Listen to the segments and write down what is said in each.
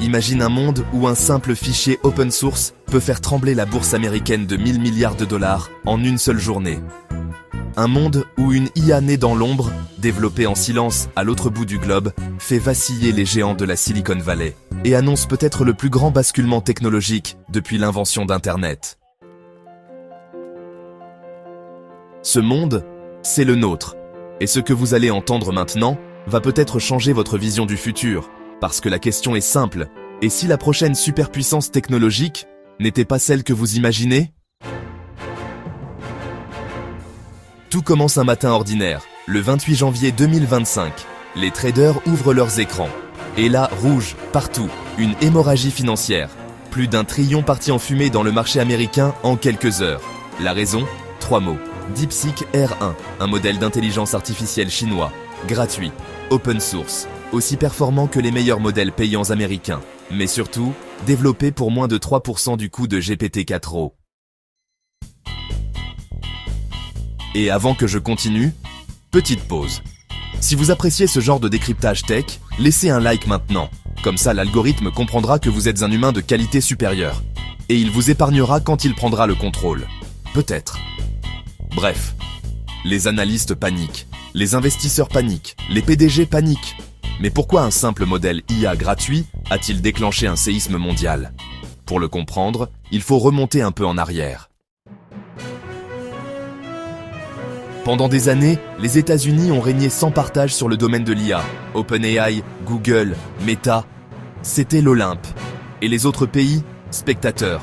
Imagine un monde où un simple fichier open source peut faire trembler la bourse américaine de 1000 milliards de dollars en une seule journée. Un monde où une IA née dans l'ombre, développée en silence à l'autre bout du globe, fait vaciller les géants de la Silicon Valley et annonce peut-être le plus grand basculement technologique depuis l'invention d'Internet. Ce monde, c'est le nôtre. Et ce que vous allez entendre maintenant va peut-être changer votre vision du futur, parce que la question est simple. Et si la prochaine superpuissance technologique n'était pas celle que vous imaginez ? Tout commence un matin ordinaire, le 28 janvier 2025. Les traders ouvrent leurs écrans. Et là, rouge, partout, une hémorragie financière. Plus d'1 trillion parti en fumée dans le marché américain en quelques heures. La raison ? 3 mots. DeepSeek R1, un modèle d'intelligence artificielle chinois, gratuit, open source, aussi performant que les meilleurs modèles payants américains, mais surtout, développé pour moins de 3% du coût de GPT-4o. Et avant que je continue, petite pause. Si vous appréciez ce genre de décryptage tech, laissez un like maintenant. Comme ça, l'algorithme comprendra que vous êtes un humain de qualité supérieure. Et il vous épargnera quand il prendra le contrôle. Peut-être. Bref, les analystes paniquent, les investisseurs paniquent, les PDG paniquent. Mais pourquoi un simple modèle IA gratuit a-t-il déclenché un séisme mondial ? Pour le comprendre, il faut remonter un peu en arrière. Pendant des années, les États-Unis ont régné sans partage sur le domaine de l'IA. OpenAI, Google, Meta, c'était l'Olympe. Et les autres pays, spectateurs.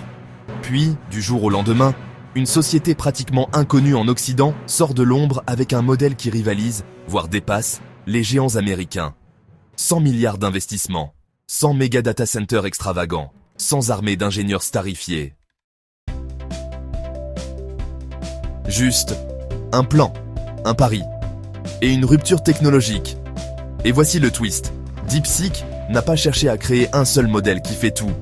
Puis, du jour au lendemain, une société pratiquement inconnue en Occident sort de l'ombre avec un modèle qui rivalise, voire dépasse, les géants américains. 100 milliards d'investissements, 100 méga data centers extravagants, sans armée d'ingénieurs starifiés. Juste un plan, un pari, et une rupture technologique. Et voici le twist. DeepSeek n'a pas cherché à créer un seul modèle qui fait tout.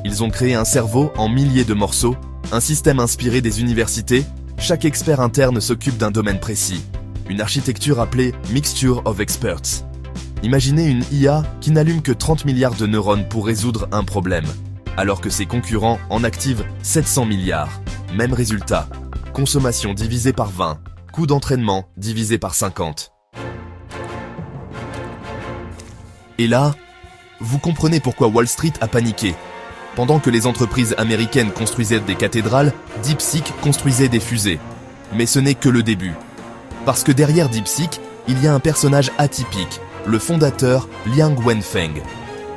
Ils ont créé un cerveau en milliers de morceaux, un système inspiré des universités, chaque expert interne s'occupe d'un domaine précis. Une architecture appelée Mixture of Experts. Imaginez une IA qui n'allume que 30 milliards de neurones pour résoudre un problème, alors que ses concurrents en activent 700 milliards. Même résultat, consommation divisée par 20, coût d'entraînement divisé par 50. Et là, vous comprenez pourquoi Wall Street a paniqué. Pendant que les entreprises américaines construisaient des cathédrales, DeepSeek construisait des fusées. Mais ce n'est que le début. Parce que derrière DeepSeek, il y a un personnage atypique, le fondateur Liang Wenfeng.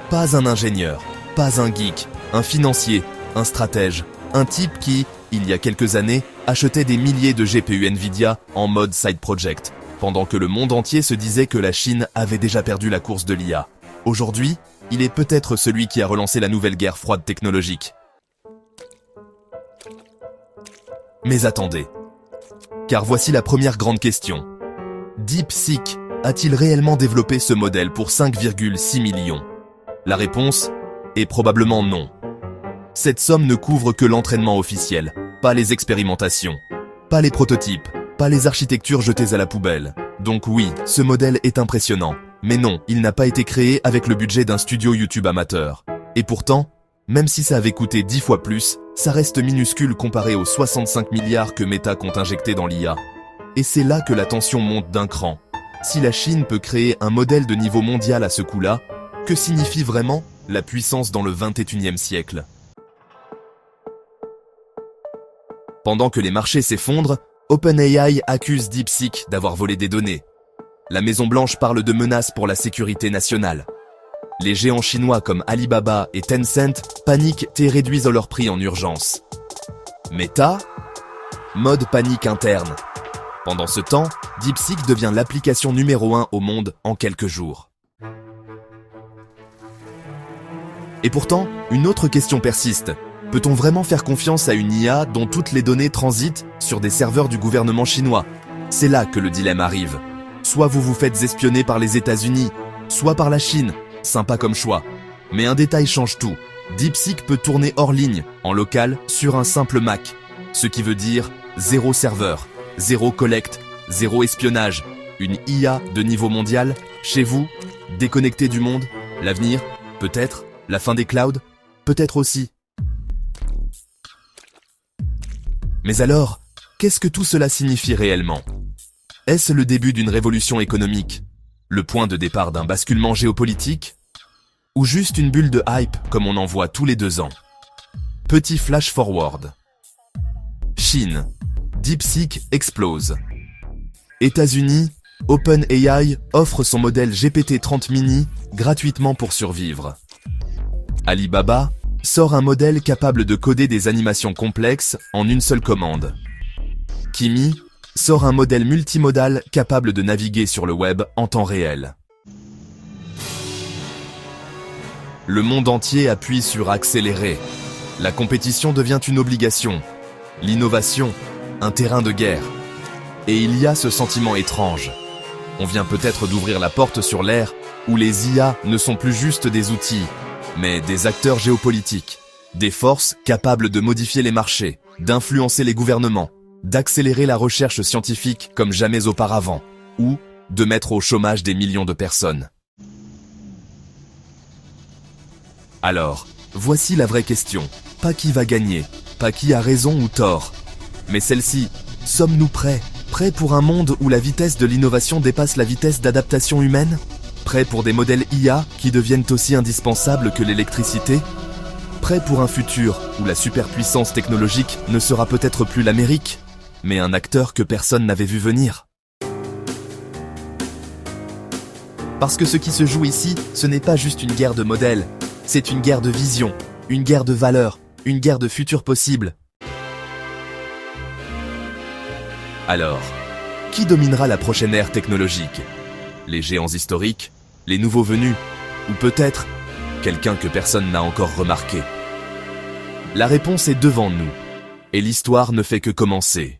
Pas un ingénieur, pas un geek, un financier, un stratège, un type qui, il y a quelques années, achetait des milliers de GPU Nvidia en mode side project, pendant que le monde entier se disait que la Chine avait déjà perdu la course de l'IA. Aujourd'hui, il est peut-être celui qui a relancé la nouvelle guerre froide technologique. Mais attendez, car voici la première grande question. DeepSeek a-t-il réellement développé ce modèle pour 5,6 millions ? La réponse est probablement non. Cette somme ne couvre que l'entraînement officiel, pas les expérimentations, pas les prototypes, pas les architectures jetées à la poubelle. Donc oui, ce modèle est impressionnant. Mais non, il n'a pas été créé avec le budget d'un studio YouTube amateur. Et pourtant, même si ça avait coûté 10 fois plus, ça reste minuscule comparé aux 65 milliards que Meta compte injecter dans l'IA. Et c'est là que la tension monte d'un cran. Si la Chine peut créer un modèle de niveau mondial à ce coût-là, que signifie vraiment la puissance dans le 21e siècle ? Pendant que les marchés s'effondrent, OpenAI accuse DeepSeek d'avoir volé des données. La Maison-Blanche parle de menaces pour la sécurité nationale. Les géants chinois comme Alibaba et Tencent paniquent et réduisent leurs prix en urgence. Meta ? Mode panique interne. Pendant ce temps, DeepSeek devient l'application numéro 1 au monde en quelques jours. Et pourtant, une autre question persiste. Peut-on vraiment faire confiance à une IA dont toutes les données transitent sur des serveurs du gouvernement chinois ? C'est là que le dilemme arrive. Soit vous vous faites espionner par les États-Unis, soit par la Chine. Sympa comme choix. Mais un détail change tout. DeepSeek peut tourner hors ligne, en local, sur un simple Mac. Ce qui veut dire 0 serveur, 0 collecte, 0 espionnage. Une IA de niveau mondial, chez vous, déconnecté du monde. L'avenir, peut-être, La fin des clouds? Peut-être aussi. Mais alors, qu'est-ce que tout cela signifie réellement? Est-ce le début d'une révolution économique? Le point de départ d'un basculement géopolitique? Ou juste une bulle de hype comme on en voit tous les 2 ans? Petit flash forward. Chine. DeepSeek explose. États-Unis. OpenAI offre son modèle GPT-30 mini gratuitement pour survivre. Alibaba sort un modèle capable de coder des animations complexes en une seule commande. Kimi sort un modèle multimodal capable de naviguer sur le web en temps réel. Le monde entier appuie sur accélérer. La compétition devient une obligation. L'innovation, un terrain de guerre. Et il y a ce sentiment étrange. On vient peut-être d'ouvrir la porte sur l'ère où les IA ne sont plus juste des outils, mais des acteurs géopolitiques, des forces capables de modifier les marchés, d'influencer les gouvernements, d'accélérer la recherche scientifique comme jamais auparavant, ou de mettre au chômage des millions de personnes. Alors, voici la vraie question. Pas qui va gagner, pas qui a raison ou tort, mais celle-ci, sommes-nous prêts? Prêts pour un monde où la vitesse de l'innovation dépasse la vitesse d'adaptation humaine? Prêts pour des modèles IA qui deviennent aussi indispensables que l'électricité? Prêts pour un futur où la superpuissance technologique ne sera peut-être plus l'Amérique, mais un acteur que personne n'avait vu venir? Parce que ce qui se joue ici, ce n'est pas juste une guerre de modèles, c'est une guerre de vision, une guerre de valeurs, une guerre de futur possible. Alors, qui dominera la prochaine ère technologique? Les géants historiques? Les nouveaux venus? Ou peut-être quelqu'un que personne n'a encore remarqué? La réponse est devant nous, et l'histoire ne fait que commencer.